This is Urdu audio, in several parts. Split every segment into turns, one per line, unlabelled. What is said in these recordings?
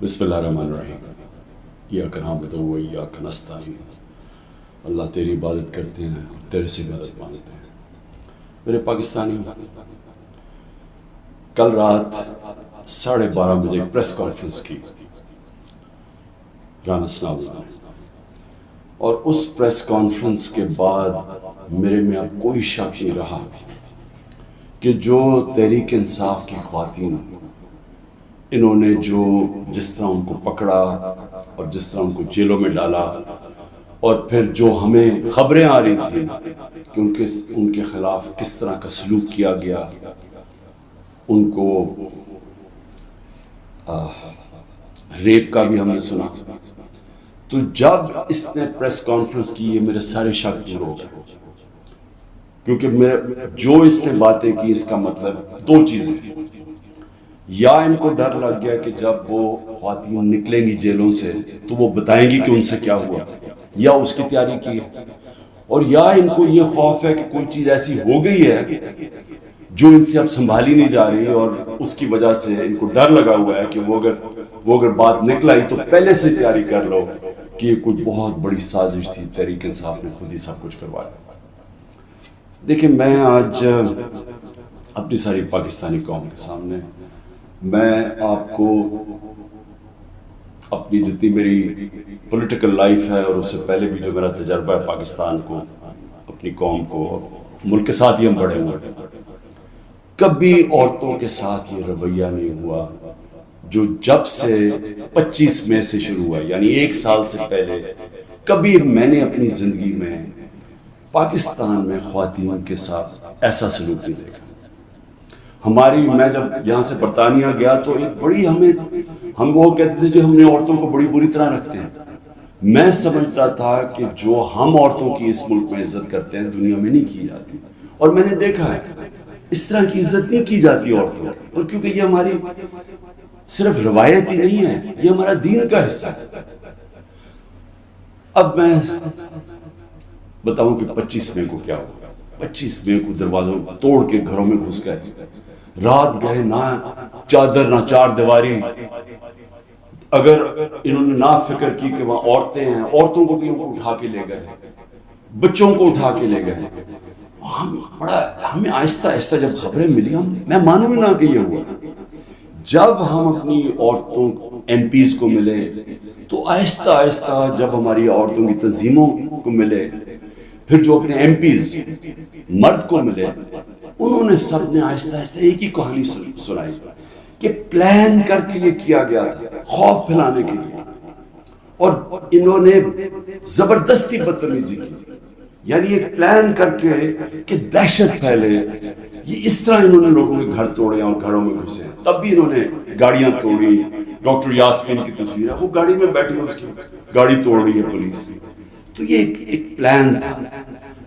بسم اللہ الرحمن الرحیم۔ ایاک نعبد و ایاک نستعین۔ اللہ تیری عبادت کرتے ہیں اور تیرے سے مدد مانگتے ہیں۔ میرے پاکستانی، کل رات 12:30 بجے پریس کانفرنس کی رانا ثناء اللہ نے، اور اس پریس کانفرنس کے بعد میرے میں اب کوئی شک نہیں رہا کہ جو تحریک انصاف کی خواتین، انہوں نے جس طرح ان کو پکڑا اور جس طرح ان کو جیلوں میں ڈالا، اور پھر جو ہمیں خبریں آ رہی تھیں کہ ان کے خلاف کس طرح کا سلوک کیا گیا، ان کو ریپ کا بھی ہم نے سنا، تو جب اس نے پریس کانفرنس کی یہ میرے سارے شک دور ہو گئے، کیونکہ جو اس نے باتیں کی اس کا مطلب دو چیزیں، یا ان کو ڈر لگ گیا کہ جب وہ خواتین نکلیں گی جیلوں سے تو وہ بتائیں گی کہ ان سے کیا ہوا، یا اس کی تیاری کی ہے، اور یا ان کو یہ خوف ہے کہ کوئی چیز ایسی ہو گئی ہے جو ان سے اب سنبھالی نہیں جا رہی، اور اس کی وجہ سے ان کو ڈر لگا ہوا ہے کہ وہ اگر بات نکل آئی تو پہلے سے تیاری کر لو کہ یہ کوئی بہت بڑی سازش تھی، تحریک انصاف نے خود ہی سب کچھ کروایا۔ دیکھیں، میں آج اپنی ساری پاکستانی قوم کے سامنے میں آپ کو اپنی جتنی میری پولیٹیکل لائف ہے اور اس سے پہلے بھی جو میرا تجربہ ہے پاکستان کو، اپنی قوم کو، ملک کے ساتھ ہی ہم بڑے ہوئے، کبھی عورتوں کے ساتھ یہ رویہ نہیں ہوا جو جب سے 25 مئی سے شروع ہوا، یعنی 1 سال سے پہلے کبھی میں نے اپنی زندگی میں پاکستان میں خواتین کے ساتھ ایسا سلوک نہیں دیکھا۔ میں جب یہاں سے برطانیہ گیا تو ایک بڑی ہم وہ کہتے تھے جو ہم نے عورتوں کو بڑی بری طرح رکھتے ہیں، میں سمجھتا تھا کہ جو ہم عورتوں کی اس ملک میں عزت کرتے ہیں دنیا میں نہیں کی جاتی، اور میں نے دیکھا ہے اس طرح کی عزت نہیں کی جاتی عورتوں کی، اور کیونکہ یہ ہماری صرف روایت ہی نہیں ہے، یہ ہمارا دین کا حصہ ہے۔ اب میں بتاؤں کہ 25 مئی کو کیا ہوا۔ 25 مئی کو دروازوں توڑ کے گھروں میں گھس گئے، رات گئے، نہ چادر نہ چار دیواری، اگر انہوں نے نہ فکر کی کہ وہاں عورتیں ہیں، عورتوں کو بھی اٹھا کے لے گئے، بچوں کو اٹھا کے لے گئے۔ ہمیں آہستہ آہستہ جب خبریں ملی، میں مانوں نہ کہ یہ ہوا، جب ہم اپنی عورتوں ایم پیز کو ملے تو آہستہ آہستہ جب ہماری عورتوں کی تنظیموں کو ملے، پھر جو اپنے ایم پیز مرد کو ملے، انہوں نے سب نے آہستہ آہستہ ایک ہی کہانی سنائی کہ پلان کر کے یہ کیا گیا تھا خوف پھیلانے کے لیے، اور انہوں نے زبردستی بدتمیزی کی، یعنی ایک پلان کر کے کہ دہشت پھیلے، یہ اس طرح انہوں نے لوگوں کے گھر توڑے اور گھروں میں گھسے، تب بھی انہوں نے گاڑیاں توڑی۔ ڈاکٹر یاسمین کی تصویر ہے، وہ گاڑی میں بیٹھی، اس کی گاڑی توڑ رہی ہے پولیس، تو یہ ایک پلان تھا۔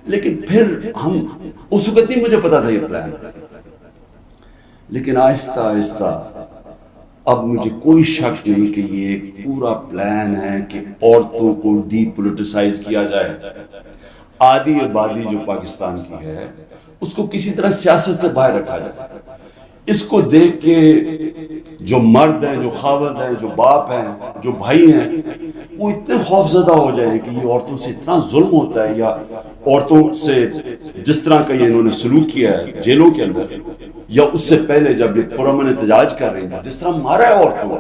لیکن پھر اس وقت نہیں مجھے پتا تھا یہ پلان، لیکن آہستہ آہستہ اب مجھے کوئی شک نہیں کہ یہ ایک پورا پلان ہے کہ عورتوں کو ڈی پولیٹیسائز کیا جائے، آدھی آبادی جو پاکستان کی ہے اس کو کسی طرح سیاست سے باہر رکھا جائے۔ اس کو دیکھ کے جو مرد ہیں، جو خاوند ہیں، جو باپ ہیں، جو بھائی ہیں، وہ اتنے خوف زدہ ہو جائیں کہ یہ عورتوں سے اتنا ظلم ہوتا ہے، یا عورتوں سے جس طرح کا یہ انہوں نے سلوک کیا ہے جیلوں کے اندر، یا اس سے پہلے جب یہ پرامن احتجاج کر رہے ہیں جس طرح مارا ہے عورتوں کو،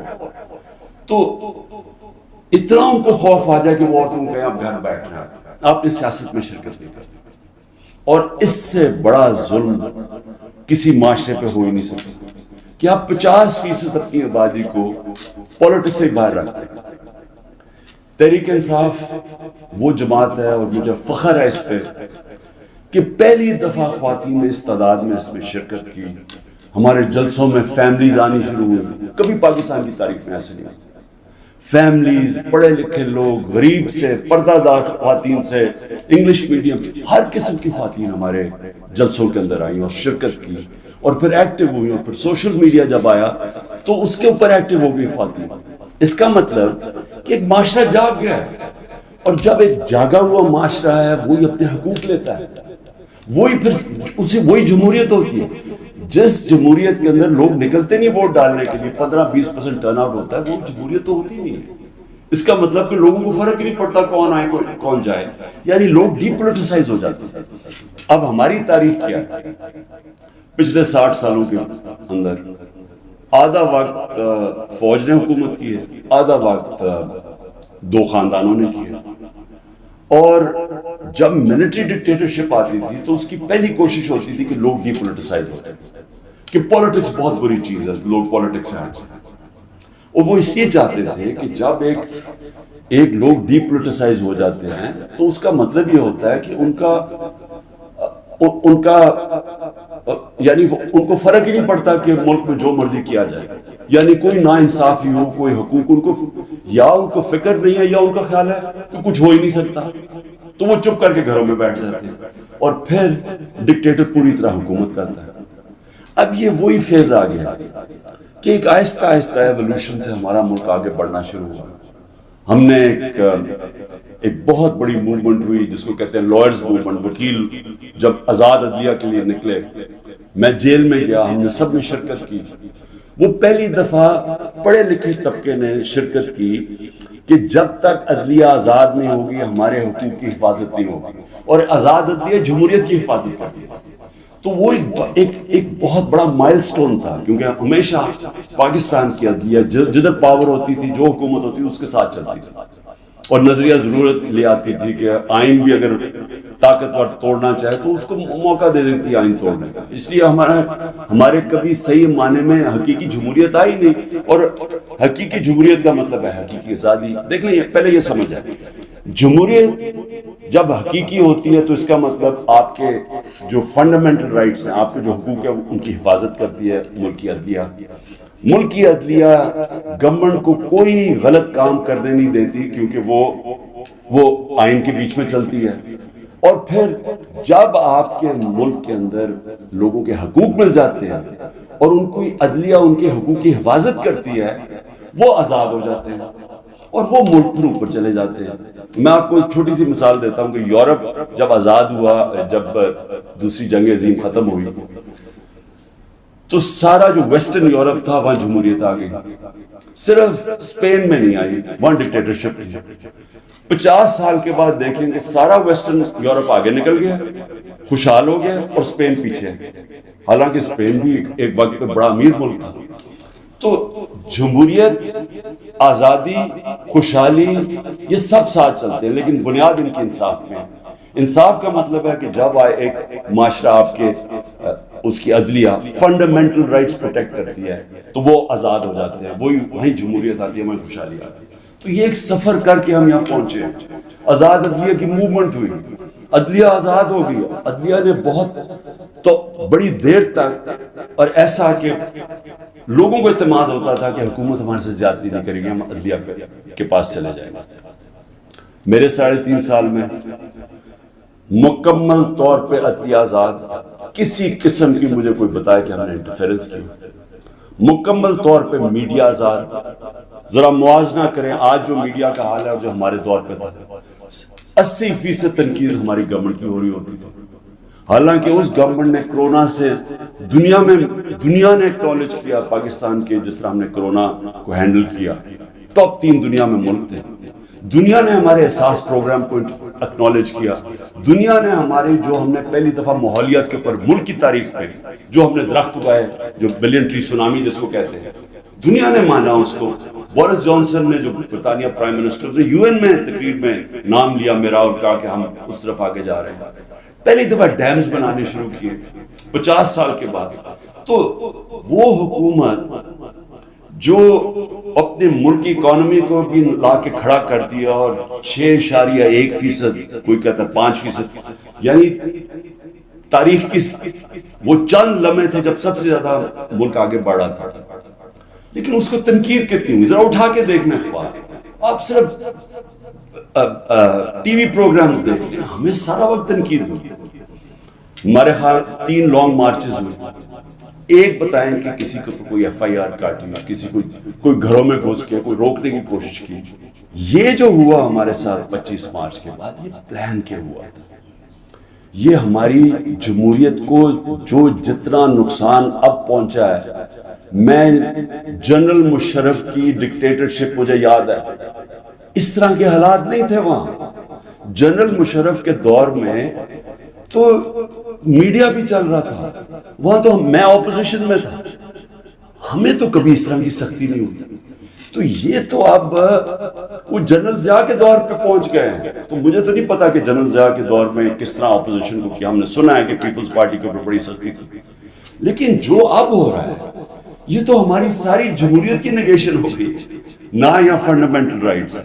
تو اتنا ان کو خوف آ جائے کہ وہ عورتوں کو کہیں آپ گھر بیٹھ رہے ہیں، آپ نے سیاست میں شرکت نہیں کرتے۔ اور اس سے بڑا ظلم کسی معاشرے پہ ہو ہی نہیں سکتا کہ آپ 50% اپنی آبادی کو پولیٹکس سے باہر رکھتے ہیں۔ تحریک انصاف وہ جماعت ہے، اور مجھے فخر ہے اس پہ کہ پہلی دفعہ خواتین نے اس تعداد میں اس میں شرکت کی، ہمارے جلسوں میں فیملیز آنی شروع ہوئی، کبھی پاکستان کی تاریخ میں ایسے نہیں، فیملیز، پڑھے لکھے لوگ، غریب سے، پردہ دار خواتین سے، انگلش میڈیم، ہر قسم کی خواتین ہمارے جلسوں کے اندر آئیں اور شرکت کی، اور پھر ایکٹیو ہوئی، اور پھر سوشل میڈیا جب آیا تو اس کے اوپر ایکٹیو ہو گئی خواتین۔ اس کا مطلب کہ ایک معاشرہ جاگ گیا ہے، اور جب ایک جاگا ہوا معاشرہ ہے وہی اپنے حقوق لیتا ہے، وہی پھر اسے وہی جمہوریت ہوتی ہے۔ جس جمہوریت کے اندر لوگ نکلتے نہیں ووٹ ڈالنے کے لیے، 15-20% ٹرن آؤٹ ہوتا ہے، وہ جمہوریت تو ہوتی نہیں ہے۔ اس کا مطلب کہ لوگوں کو فرق ہی نہیں پڑتا کون آئے کون جائے، یعنی لوگ ڈی پولیٹیسائز ہو جاتے ہیں۔ اب ہماری تاریخ کیا ہے؟ پچھلے 60 سالوں کے اندر آدھا وقت فوج نے حکومت کی ہے، آدھا وقت 2 خاندانوں نے کی ہے، اور جب ملٹری ڈکٹیٹرشپ آتی تھی تو اس کی پہلی کوشش ہوتی تھی کہ لوگ ڈی پولیٹیسائز ہو جائیں، کہ پولیٹکس بہت بری چیز ہے، لوگ پولیٹکس ہیں، اور وہ اس لیے چاہتے تھے کہ جب ایک لوگ ڈی پولیٹیسائز ہو جاتے ہیں تو اس کا مطلب یہ ہوتا ہے کہ ان کا یعنی ان کو فرق ہی نہیں پڑتا کہ ملک میں جو مرضی کیا جائے، یعنی کوئی نا انصافی ہو، کوئی حقوق ان کو فکر نہیں ہے، یا ان کا خیال ہے کہ کچھ ہو ہی نہیں سکتا، تو وہ چپ کر کے گھروں میں بیٹھ جاتے ہیں، اور پھر ڈکٹیٹر پوری طرح حکومت کرتا ہے۔ اب یہ وہی فیز آ گیا کہ ایک آہستہ آہستہ ایولیوشن سے ہمارا ملک آگے بڑھنا شروع ہوا۔ ہم نے ایک بہت بڑی موومنٹ ہوئی جس کو کہتے ہیں لائرز موومنٹ، وکیل جب آزاد عدلیہ کے لیے نکلے، میں جیل میں گیا، ہم نے سب نے شرکت کی۔ وہ پہلی دفعہ پڑھے لکھے طبقے نے شرکت کی کہ جب تک عدلیہ آزاد نہیں ہوگی ہمارے حقوق کی حفاظت نہیں ہوگی، اور آزاد عدلیہ جمہوریت کی حفاظت کرتی ہے۔ تو وہ ایک بہت بڑا مائل سٹون تھا، کیونکہ ہمیشہ پاکستان کی عدلیہ جدھر پاور ہوتی تھی، جو حکومت ہوتی تھی اس کے ساتھ چلتی تھی، اور نظریہ ضرورت لے آتی تھی کہ آئین بھی اگر طاقتور توڑنا چاہے تو اس کو موقع دے دیتی تھی آئین توڑنے کا۔ اس لیے ہمارے کبھی صحیح معنی میں حقیقی جمہوریت آئی نہیں، اور حقیقی جمہوریت کا مطلب ہے حقیقی آزادی۔ دیکھ لیں، پہلے یہ سمجھ ہے، جمہوریت جب حقیقی ہوتی ہے تو اس کا مطلب آپ کے جو فنڈامنٹل رائٹس ہیں، آپ کے جو حقوق ہیں، ان کی حفاظت کرتی ہے ملکی عدلیہ۔ ملکی عدلیہ گورنمنٹ کو کوئی غلط کام کرنے نہیں دیتی، کیونکہ وہ آئین کے بیچ میں چلتی ہے، اور پھر جب آپ کے ملک کے اندر لوگوں کے حقوق مل جاتے ہیں اور ان کو عدلیہ ان کے حقوق کی حفاظت کرتی ہے، وہ آزاد ہو جاتے ہیں اور وہ ملک پر اوپر چلے جاتے ہیں۔ میں آپ کو ایک چھوٹی سی مثال دیتا ہوں کہ یورپ جب آزاد ہوا، جب دوسری جنگ عظیم ختم ہوئی، تو سارا جو ویسٹرن یورپ تھا وہاں جمہوریت آ گئی، صرف اسپین میں نہیں آئی، وہاں ڈکٹیٹرشپ تھی۔ 50 سال کے بعد دیکھیں گے سارا ویسٹرن یورپ آگے نکل گیا، خوشحال ہو گیا، اور اسپین پیچھے، حالانکہ اسپین بھی ایک وقت پہ بڑا امیر ملک تھا۔ تو جمہوریت، آزادی، خوشحالی، یہ سب ساتھ چلتے ہیں، لیکن بنیاد ان کی انصاف میں ہے۔ انصاف کا مطلب ہے کہ جب ایک معاشرہ آپ کے اس کی عدلیہ فنڈامنٹل رائٹس پروٹیکٹ کرتی ہے تو وہ آزاد ہو جاتے ہیں، وہی جمہوریت آتی ہے، وہی خوشحالی آتی ہے۔ تو یہ ایک سفر کر کے ہم یہاں پہنچے ہیں۔ آزاد عدلیہ کی موومنٹ ہوئی، عدلیہ آزاد ہو گئی، عدلیہ نے بہت تو بڑی دیر تک، اور ایسا کہ لوگوں کو اعتماد ہوتا تھا کہ حکومت ہمارے سے زیادتی نہیں کرے گی، ہم عدلیہ کے پاس چلے جائیں گے۔ میرے 3.5 سال میں مکمل طور پہ عدلیہ آزاد، کسی قسم کی مجھے کوئی بتائے کہ ہم نے انٹرفیرنس کی، مکمل طور پہ میڈیا آزاد۔ ذرا موازنہ کریں آج جو میڈیا کا حال ہے اور جو ہمارے دور پہ تھا، 80% تنقید ہماری گورنمنٹ کی ہو رہی ہوتی تھی، حالانکہ اس گورنمنٹ نے کرونا سے دنیا نے ایکنالج کیا پاکستان کے، جس طرح ہم نے کرونا کو ہینڈل کیا، ٹاپ 3 دنیا میں ملک تھے۔ دنیا نے ہمارے احساس پروگرام کو ایکنالج کیا، دنیا نے جو ہم نے پہلی دفعہ ماحولیات کے اوپر ملک کی تاریخ میں جو ہم نے درخت اگائے، جو بلین ٹری سونامی جس کو کہتے ہیں، دنیا نے مانا اس کو۔ بورس جانسن نے، جو برطانیہ پرائم منسٹر نے، UN میں تقریب میں نام لیا میرا اور کہا کہ ہم اس طرف آگے جا رہے ہیں۔ پہلی دفعہ ڈیمز بنانے شروع کیے 50 سال کے بعد۔ تو وہ حکومت جو اپنے ملک کی اکانومی کو بھی لا کے کھڑا کر دیا، اور 6.1%، کوئی کہتا ہے 5%، یعنی تاریخ کی وہ چند لمحے تھے جب سب سے زیادہ ملک آگے بڑھا تھا، لیکن اس کو تنقید کتنی ہوئی؟ ذرا اٹھا کے دیکھنا اخبار، آپ صرف ٹی وی پروگرامز دیکھیں، ہمیں سارا وقت تنقید ہوئی۔ ہمارے خیال 3 لانگ مارچز ہوئے، ایک بتائیں کہ کسی کو کوئی FIR کاٹی، کسی کوئی گھروں میں گھس کے کوئی روکنے کی کوشش کی۔ یہ جو ہوا ہمارے ساتھ 25 مارچ کے بعد، یہ پلان کے ہوا تھا، یہ ہماری جمہوریت کو جو جتنا نقصان اب پہنچا ہے، میں جنرل مشرف کی ڈکٹیٹرشپ مجھے یاد ہے، اس طرح کے حالات نہیں تھے وہاں۔ جنرل مشرف کے دور میں تو میڈیا بھی چل رہا تھا، وہاں تو میں اپوزیشن میں تھا، ہمیں تو کبھی اس طرح کی سختی نہیں ہوئی۔ تو یہ تو اب وہ جنرل ضیاء کے دور پہ پہنچ گئے ہیں۔ تو مجھے تو نہیں پتا کہ جنرل ضیاء کے دور میں کس طرح اپوزیشن کو کیا، ہم نے سنا ہے کہ پیپلز پارٹی کے اوپر بڑی سختی تھی، لیکن جو اب ہو رہا ہے یہ تو ہماری ساری جمہوریت کی نیگیشن ہو گئی۔ نہ یہاں فنڈامنٹل رائٹس،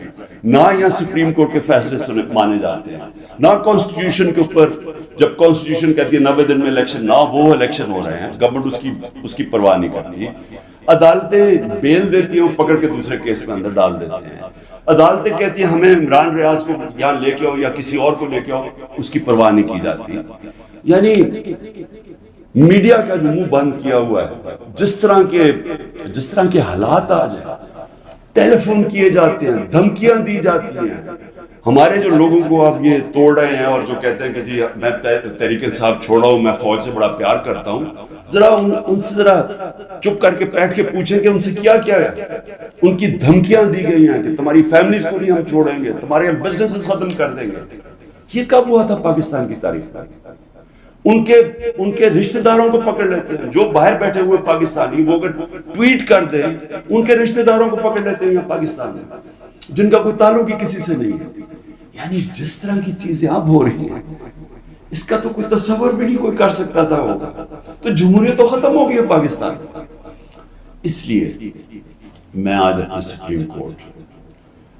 نہ یہاں سپریم کورٹ کے فیصلے مانے جاتے ہیں، نہ کانسٹیٹیوشن کے اوپر، جب کانسٹیٹیوشن کہتی ہے 90 دن میں الیکشن، نہ وہ الیکشن ہو رہے ہیں، گورنمنٹ اس کی پرواہ نہیں کرتی۔ عدالتیں بیل دیتی ہیں، پکڑ کے دوسرے کیس میں اندر ڈال دیتے ہیں۔ عدالتیں کہتی ہیں ہمیں عمران ریاض کو یہاں لے کے آؤ یا کسی اور کو لے کے آؤ، اس کی پرواہ نہیں کی جاتی۔ یعنی میڈیا کا جو منہ بند کیا ہوا ہے، جس طرح کے حالات آ جائیں، ٹیلی فون کیے جاتے ہیں، دھمکیاں دی جاتی ہیں۔ ہمارے جو لوگوں کو اب یہ توڑ رہے ہیں اور جو کہتے ہیں کہ جی میں تحریک انصاف چھوڑا ہوں، میں فوج سے بڑا پیار کرتا ہوں، ذرا ان سے ذرا چپ کر کے بیٹھ کے پوچھیں کہ ان سے کیا کیا ہے۔ ان کی دھمکیاں دی گئی ہیں کہ تمہاری فیملیز کو نہیں ہم چھوڑیں گے، تمہارے بزنس ختم کر دیں گے۔ یہ کب ہوا تھا پاکستان کی تاریخ میں؟ ان کے رشتہ داروں کو پکڑ لیتے ہیں، جو باہر بیٹھے ہوئے پاکستانی، وہ اگر ٹویٹ کر دیں ان کے رشتہ داروں کو پکڑ لیتے ہیں یہاں پاکستان میں، جن کا کوئی تعلق ہی کسی سے نہیں ہے۔ یعنی جس طرح کی چیزیں اب ہو رہی ہیں، اس کا تو کوئی تصور بھی نہیں کوئی کر سکتا تھا ہوگا۔ تو جمہوریت تو ختم ہو گئی ہے پاکستان۔ اس لیے میں آج اپنے سپریم کورٹ،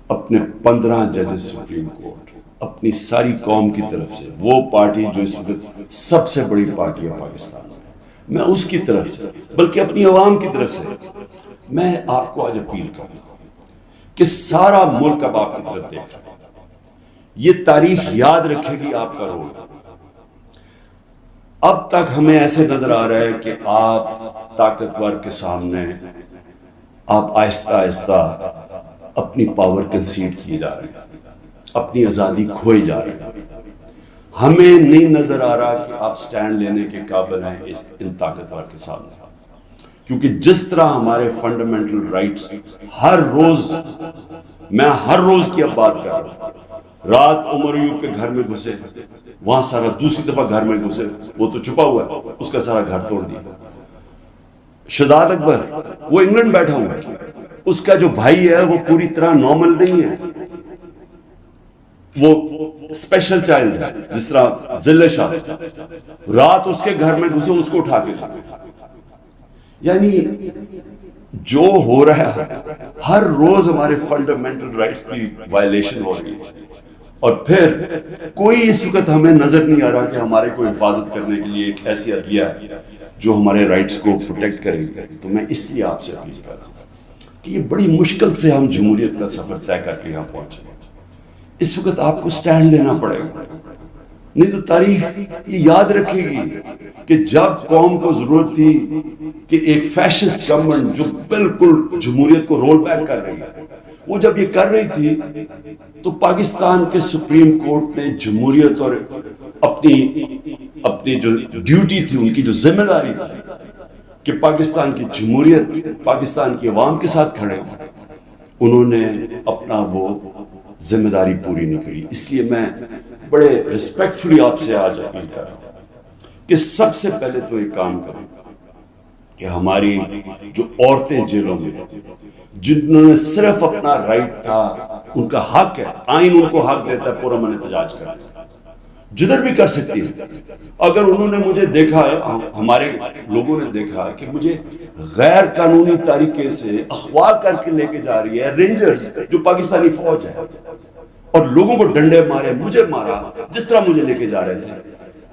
اپنے 15 ججز سپریم کورٹ، اپنی ساری قوم کی طرف سے، وہ پارٹی جو اس وقت سب سے بڑی پارٹی ہے پاکستان میں اس کی طرف سے، بلکہ اپنی عوام کی طرف سے میں آپ کو آج اپیل کرتا ہوں کہ سارا ملک اب آپ کی طرف دیکھ رہا ہے۔ یہ تاریخ یاد رکھے گی آپ کا رول۔ اب تک ہمیں ایسے نظر آ رہا ہے کہ آپ طاقتور کے سامنے آپ آہستہ آہستہ اپنی پاور کنسیڈ کیے جا رہے ہیں، اپنی آزادی کھوئی جا رہی ہے۔ ہمیں نہیں نظر آ رہا کہ آپ سٹینڈ لینے کے قابل ہیں ان طاقتور کے سامنے، کیونکہ جس طرح ہمارے فنڈامنٹل رائٹس ہر روز، میں ہر روز کی اب بات کر رہا ہوں، رات عمر ایوب کے گھر میں گھسے، وہاں سارا دوسری دفعہ گھر میں گھسے، وہ تو چھپا ہوا ہے، اس کا سارا گھر توڑ دیا۔ شہزاد اکبر وہ انگلینڈ بیٹھا ہوا ہے، اس کا جو بھائی ہے وہ پوری طرح نارمل نہیں ہے، وہ اسپیشل چائلڈ ہے، جس طرح ذلہ شاہ، رات اس کے گھر میں گھسے، اس کو اٹھا کے لائے۔ یعنی جو ہو رہا ہے ہر روز ہمارے فنڈامنٹل رائٹس کی وائلیشن ہو رہی ہے، اور پھر کوئی اس وقت ہمیں نظر نہیں آ رہا کہ ہمارے کو حفاظت کرنے کے لیے ایک ایسی عدلیہ ہے جو ہمارے رائٹس کو پروٹیکٹ کرے گی۔ تو میں اس لیے آپ سے اپیل کر رہا ہوں کہ یہ بڑی مشکل سے ہم جمہوریت کا سفر طے کر کے یہاں پہنچے، اس وقت آپ کو سٹینڈ لینا پڑے گا، نہیں تو تاریخ یہ یاد رکھے گی کہ جب قوم کو ضرورت تھی کہ ایک فیشسٹ گورنمنٹ جو بالکل جمہوریت کو رول بیک کر رہی ہے، وہ جب یہ کر رہی تھی تو پاکستان کے سپریم کورٹ نے جمہوریت اور اپنی جو ڈیوٹی تھی، ان کی جو ذمہ داری تھی کہ پاکستان کی جمہوریت پاکستان کی عوام کے ساتھ کھڑے ہیں، انہوں نے اپنا وہ ذمہ داری پوری نہیں کری۔ اس لیے میں بڑے ریسپیکٹفلی آپ سے آج اپیل کر رہا ہوں کہ سب سے پہلے تو ایک کام کریں کہ ہماری جو عورتیں جیلوں میں، جنہوں نے صرف اپنا رائٹ تھا، ان کا حق ہے، آئین ان کو حق دیتا ہے پرامن احتجاج کرنے کا، جدھر بھی کر سکتی ہیں۔ اگر انہوں نے مجھے دیکھا، ہمارے لوگوں نے دیکھا کہ مجھے غیر قانونی طریقے سے اغوا کر کے لے کے جا رہی ہے رینجرز جو پاکستانی فوج ہے، اور لوگوں کو ڈنڈے مارے، مجھے مارا جس طرح مجھے لے کے جا رہے تھے،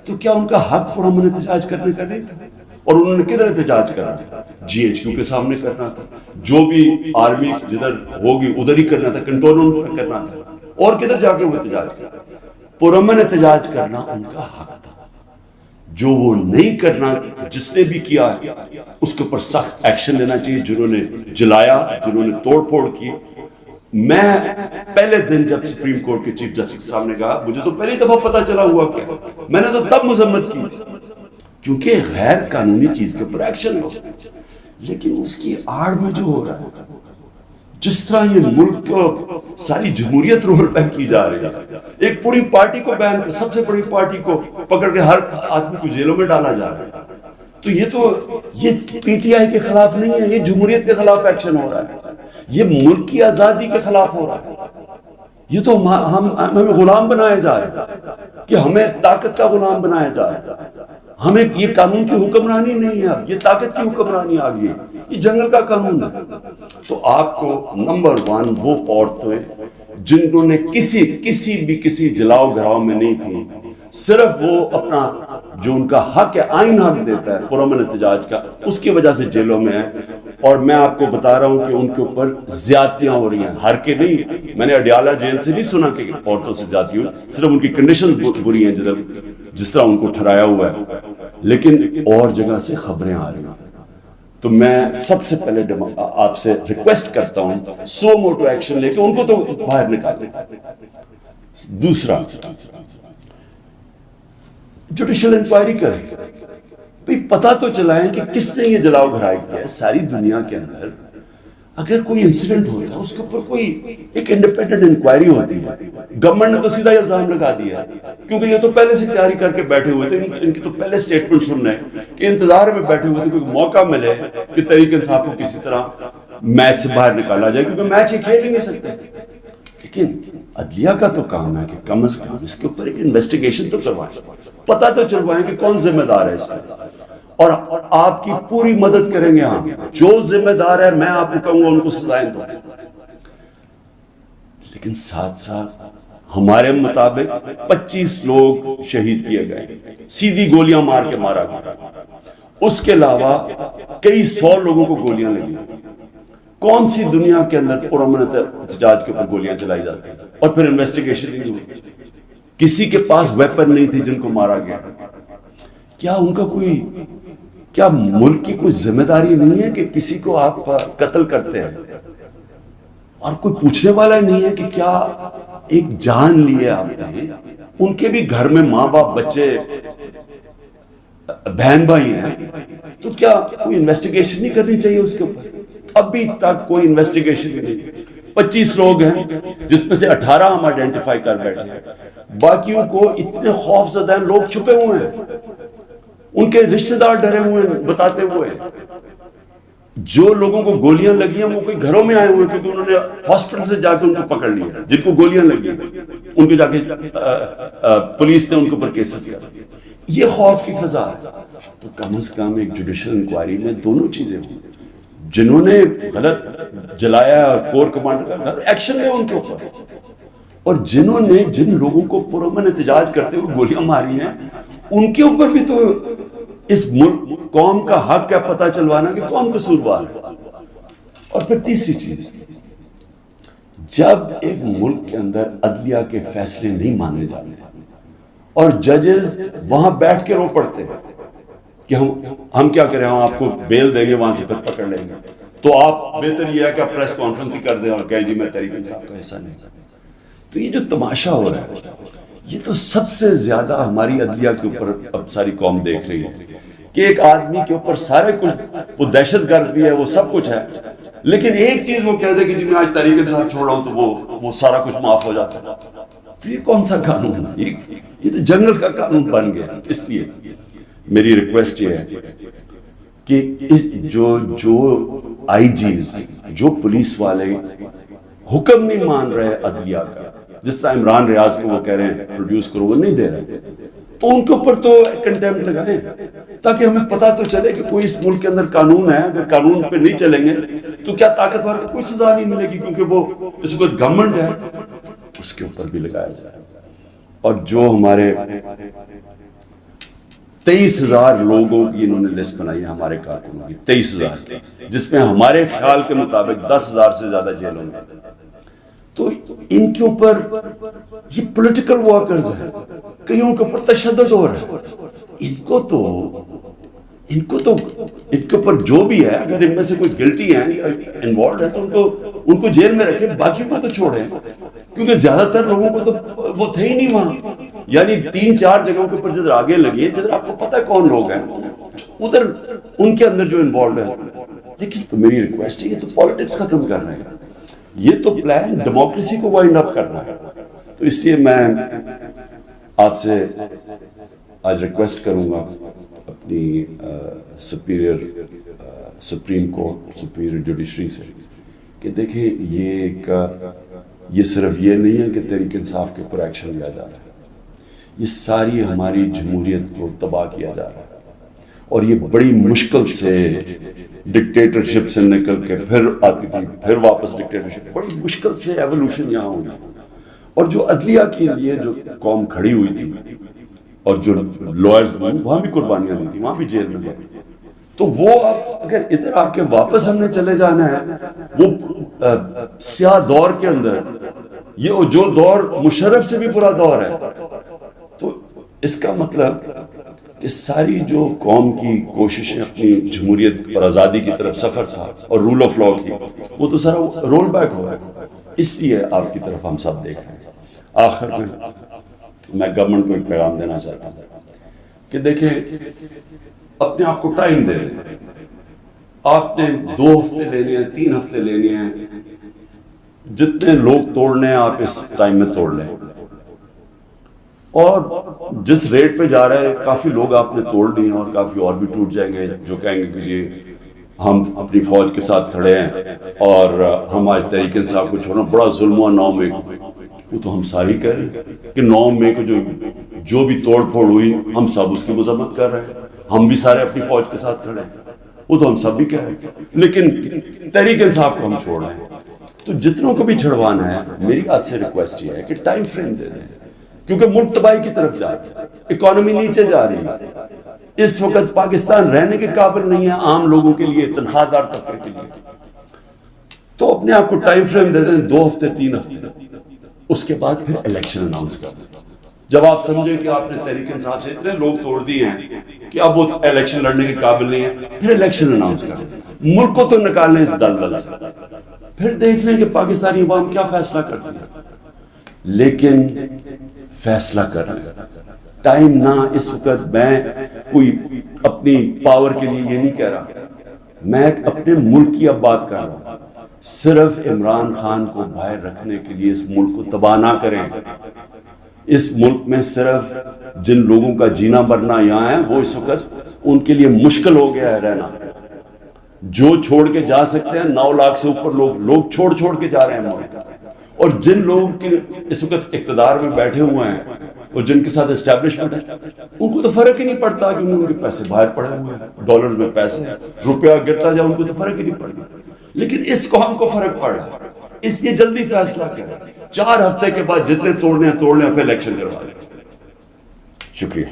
تو کیا ان کا حق پرامن احتجاج کرنے کا نہیں تھا؟ اور انہوں نے کدھر احتجاج کرنا؟ جی ایچ کیو کے سامنے کرنا تھا، جو بھی آرمی جدھر ہوگی ادھر ہی کرنا تھا، کنٹرول روم میں کرنا تھا، اور کدھر جا کے وہ احتجاج کرنا؟ پرامن احتجاج کرنا ان کا حق تھا۔ جو وہ نہیں کرنا، جس نے بھی کیا اس کے اوپر سخت ایکشن لینا چاہیے، جنہوں نے جلایا، جنہوں نے توڑ پھوڑ کی، میں پہلے دن جب سپریم کورٹ کے چیف جسٹس صاحب نے کہا، مجھے تو پہلی دفعہ پتا چلا ہوا کیا، میں نے تو تب مذمت کی کیونکہ غیر قانونی چیز کے اوپر ایکشن ہو، لیکن اس کی آڑ میں جو ہو رہا ہے، جس طرح یہ ملک کو ساری جمہوریت رول بیک کی جا رہی ہے، ایک پوری پارٹی کو بین کر، سب سے بڑی پارٹی کو پکڑ کے ہر آدمی کو جیلوں میں ڈالا جا رہا ہے، تو یہ پی ٹی آئی کے خلاف نہیں ہے، یہ جمہوریت کے خلاف ایکشن ہو رہا ہے، یہ ملک کی آزادی کے خلاف ہو رہا ہے، یہ تو ہمیں غلام بنایا جا رہا ہے کہ ہمیں طاقت کا غلام بنایا جا رہا ہے، ہمیں یہ قانون کی حکمرانی نہیں ہے، یہ طاقت کی حکمرانی آ گئی، یہ جنگل کا قانون ہے۔ تو آپ کو نمبر 1 وہ عورتیں جنہوں نے کسی جلاؤ گھراؤ میں نہیں تھی، صرف وہ اپنا جو ان کا حق ہے، آئین حق دیتا ہے پرامن احتجاج کا، اس کی وجہ سے جیلوں میں ہیں، اور میں آپ کو بتا رہا ہوں کہ ان کے اوپر زیادتیاں ہو رہی ہیں، ہر کے نہیں، میں نے اڈیالہ جیل سے نہیں سنا کہ عورتوں سے زیادتی ہوئی، صرف ان کی کنڈیشن بری ہیں جس طرح ان کو ٹھہرایا ہوا ہے، لیکن اور جگہ سے خبریں آ رہی ہیں۔ تو میں سب سے پہلے آپ سے ریکویسٹ کرتا ہوں سو موٹو ایکشن لے کے ان کو تو باہر نکالیں۔ دوسرا، جوڈیشل انکوائری کریں، بھئی پتہ تو چلائیں کہ کس نے یہ جلاؤ گھرائی کیا ہے۔ ساری دنیا کے اندر اگر کوئی انسیڈنٹ ہوتا ہے اس کے اوپر کوئی ایک انڈیپینڈنٹ انکوائری ہوتی ہے، گورنمنٹ نے تو سیدھا الزام لگا دیا کیونکہ یہ تو پہلے سے تیاری کر کے بیٹھے ہوئے تھے، ان کی تو پہلے سٹیٹمنٹ سننا ہے کہ انتظار میں بیٹھے ہوئے تھے کوئی موقع ملے کہ تحریک انصاف کو کسی طرح میچ سے باہر نکالا جائے، کیونکہ میچ یہ کھیل ہی نہیں سکتے۔ لیکن عدلیہ کا تو کام ہے کہ کم از کم اس کے اوپر ایک انویسٹیگیشن تو کروائیں، پتہ تو چلوائیں کہ کون ذمہ دار ہے اس میں، اور آپ کی پوری مدد کریں گے ہم، جو ذمہ دار ہے میں آپ کو کہوں گا ان کو سزائیں دو، لیکن ساتھ ساتھ ہمارے مطابق 25 لوگ شہید کیے گئے، سیدھی گولیاں مار کے مارا گیا، اس کے علاوہ کئی 100 لوگوں کو گولیاں لگی۔ کون سی دنیا کے اندر پرامن احتجاج کے اوپر گولیاں چلائی جاتی ہیں اور پھر انویسٹیگیشن نہیں ہوئی؟ کسی کے پاس ویپن نہیں تھی جن کو مارا گیا، کیا ان کا کیا ملک کی کوئی ذمہ داری نہیں ہے کہ کسی کو آپ قتل کرتے ہیں اور کوئی پوچھنے والا نہیں ہے کہ کیا ایک جان لی ہے آپ نے؟ ان کے بھی گھر میں ماں باپ بچے بہن بھائی ہیں، تو کیا کوئی انویسٹیگیشن نہیں کرنی چاہیے اس کے اوپر؟ ابھی تک کوئی انویسٹیگیشن نہیں۔ 25 لوگ ہیں جس میں سے 18 ہم آئیڈینٹیفائی کر بیٹھے ہیں، باقیوں کو اتنے خوف زدہ ہیں، لوگ چھپے ہوئے ہیں، ان کے رشتہ دار ڈرے ہوئے ہیں بتاتے ہوئے، جو لوگوں کو گولیاں لگی ہیں وہ کوئی گھروں میں آئے ہوئے کیونکہ انہوں نے ہاسپٹل سے جا کے ان کو پکڑ لیا، جن کو گولیاں لگی ان کو جا کے پولیس نے ان کے اوپر کیسز کر دیا۔ یہ خوف کی فضا ہے۔ تو کم از کم ایک جوڈیشل انکوائری میں دونوں چیزیں ہوں، جنہوں نے غلط جلایا اور کور کمانڈر کا ایکشن لے ان کے اوپر، اور جنہوں نے جن لوگوں کو پرامن احتجاج کرتے ہوئے گولیاں ماری ہیں ان کے اوپر بھی تو اس ملک قوم کا حق ہے پتہ چلوانا کہ کون قصوروار ہے۔ اور پھر تیسری چیز، جب ایک ملک کے اندر عدلیہ کے فیصلے نہیں مانے جاتے اور ججز وہاں بیٹھ کے رو پڑتے ہیں کہ ہم کیا کریں، ہم آپ کو بیل دیں گے، وہاں سے پھر پکڑ لیں گے، تو آپ بہتر یہ ہے کہ آپ پریس کانفرنس ہی کر دیں اور کہیں جی میں تحریک انصاف کا حصہ نہیں۔ تو یہ جو تماشا ہو رہا ہے یہ تو سب سے زیادہ ہماری عدلیہ کے اوپر اب ساری قوم دیکھ رہی ہے کہ ایک آدمی کے اوپر سارے کچھ، وہ دہشت گرد بھی ہے، وہ سب کچھ ہے، لیکن ایک چیز وہ کہہ دے کہ جی میں آج تحریک انصاف چھوڑ رہا ہوں تو وہ سارا کچھ معاف ہو جاتا ہے۔ تو یہ کون سا قانون ہے؟ یہ تو جنگل کا قانون بن گیا۔ اس لیے میری ریکویسٹ یہ ہے کہ جو آئی جیز، جو پولیس والے حکم نہیں مان رہے عدلیہ کا، جس طرح عمران ریاض کو وہ کہہ رہے ہیں پروڈیوس کرو، وہ نہیں دے رہے، تو ان کے اوپر تو کنٹیمپٹ لگائیں تاکہ ہمیں پتہ تو چلے کہ کوئی اس ملک کے اندر قانون ہے، اگر قانون پہ نہیں چلیں گے تو کیا طاقتور کو کوئی سزا نہیں ملے گی، کیونکہ وہ اس وقت گورنمنٹ ہے، اس کے اوپر بھی لگایا جائے۔ اور جو ہمارے 23,000 لوگوں کی انہوں نے لسٹ بنائی ہے ہمارے کارکنوں کی، 23,000، جس میں ہمارے خیال کے مطابق 10,000 سے زیادہ جیلوں میں، تو ان کے اوپر یہ پولیٹیکل ورکرز ہیں، کئیوں کے اوپر تشدد ہو رہا ہے، ان کو تو ان کو تو ان کے اوپر جو بھی ہے اگر ان میں سے کوئی گلٹی ہے یا انوالوڈ ہے تو ان کو جیل میں رکھیں، باقی کو تو چھوڑیں، کیونکہ زیادہ تر لوگوں کو تو وہ تھے ہی نہیں وہاں. یعنی 3-4 جگہوں کے اوپر جدھر آگے لگی ہے، جدھر آپ کو پتہ ہے کون لوگ ہیں ادھر ان کے اندر جو انوالوڈ ہے. لیکن تو میری ریکویسٹ ہے، یہ تو پالیٹکس ختم کر رہے ہیں، یہ تو پلان ڈیموکریسی کو وائنڈ اپ کرنا ہے. تو اس لیے میں آپ سے آج ریکویسٹ کروں گا اپنی سپریم کورٹ، سپیریئر جوڈیشری سے کہ دیکھیں یہ صرف یہ نہیں ہے کہ تحریک انصاف کے اوپر ایکشن لیا جا رہا ہے، یہ ساری ہماری جمہوریت کو تباہ کیا جا رہا ہے. اور یہ بڑی مشکل سے ڈکٹیٹرشپ سے نکل کے پھر آتی تھی، پھر واپس ڈکٹیٹرشپ، بڑی مشکل سے ایولیوشن یہاں ہوئی. اور جو عدلیہ کے لیے جو قوم کھڑی ہوئی تھی اور جو لائرز وہاں بھی قربانیاں دی تھی، وہاں بھی جیل میں گئے. تو وہ اب اگر ادھر آ کے واپس ہم نے چلے جانا ہے وہ سیاہ دور کے اندر، یہ جو دور مشرف سے بھی برا دور ہے، تو اس کا مطلب کہ ساری جو قوم کی کوششیں اپنی جمہوریت اور آزادی کی طرف سفر تھا اور رول آف لا کی، وہ تو سارا رول بیک ہوا ہے. اس لیے آپ کی طرف ہم سب دیکھ رہے ہیں. آخر میں گورنمنٹ کو ایک پیغام دینا چاہتا ہوں کہ دیکھیں اپنے آپ کو ٹائم دے دیں. آپ نے 2 ہفتے لینے ہیں، 3 ہفتے لینے ہیں، جتنے لوگ توڑنے ہیں آپ اس ٹائم میں توڑ لیں. اور جس ریٹ پہ جا رہے ہیں کافی لوگ آپ نے توڑ لیے ہیں اور کافی اور بھی ٹوٹ جائیں گے جو کہیں گے کہ جی ہم اپنی فوج کے ساتھ کھڑے ہیں اور ہم آج تحریک انصاف کو چھوڑنا بڑا ظلم ہوا 9 مئی کو. وہ تو ہم ساری کہہ رہے ہیں کہ 9 مئی کو جو بھی توڑ پھوڑ ہوئی ہم سب اس کی مذمت کر رہے ہیں، ہم بھی سارے اپنی فوج کے ساتھ کھڑے ہیں، وہ تو ہم سب بھی کہہ رہے ہیں. لیکن تحریک انصاف کو ہم چھوڑ رہے ہیں. تو جتنوں کو بھی چھڑوانا ہے میری آپ سے ریکویسٹ یہ ہے کہ ٹائم فریم دے دیں، کیونکہ ملک تباہی کی طرف جا رہا ہے، اکانومی نیچے جا رہی ہے. اس وقت پاکستان رہنے کے قابل نہیں ہے عام لوگوں کے لیے، تنخواہ دار طبقے کے لیے. تو اپنے آپ کو ٹائم فریم دے دیں 2 ہفتے 3 ہفتے، اس کے بعد پھر الیکشن اناؤنس کر دیں. جب آپ سمجھیں کہ آپ نے تحریک انصاف سے اتنے لوگ توڑ دیے ہیں کہ اب وہ الیکشن لڑنے کے قابل نہیں ہے، پھر الیکشن اناؤنس کر دیں. ملک کو تو نکالیں اس دلدل سے، پھر دیکھ لیں کہ پاکستانی عوام کیا فیصلہ کرتی ہے. لیکن فیصلہ کر لیں، ٹائم نہ اس وقت. میں کوئی اپنی پاور کے لیے یہ نہیں کہہ رہا، میں اپنے ملک کی اب بات کر رہا ہوں. صرف عمران خان کو باہر رکھنے کے لیے اس ملک کو تباہ نہ کریں. اس ملک میں صرف جن لوگوں کا جینا مرنا یہاں ہے وہ اس وقت ان کے لیے مشکل ہو گیا ہے رہنا. جو چھوڑ کے جا سکتے ہیں 9 لاکھ سے اوپر لوگ چھوڑ کے جا رہے ہیں ملک. اور جن لوگ کے اس وقت اقتدار میں بیٹھے ہوئے ہیں اور جن کے ساتھ اسٹیبلشمنٹ ہے ان کو تو فرق ہی نہیں پڑتا کہ ان کے پیسے باہر پڑے ہوئے ہیں، ڈالر میں پیسے ہیں، روپیہ گرتا جائے ان کو تو فرق ہی نہیں پڑتا. لیکن اس قوم کو فرق پڑ رہا ہے، اس لیے جلدی فیصلہ کریں. 4 ہفتے کے بعد جتنے توڑنے ہیں توڑ لیں، پھر الیکشن کروا لیں. شکریہ.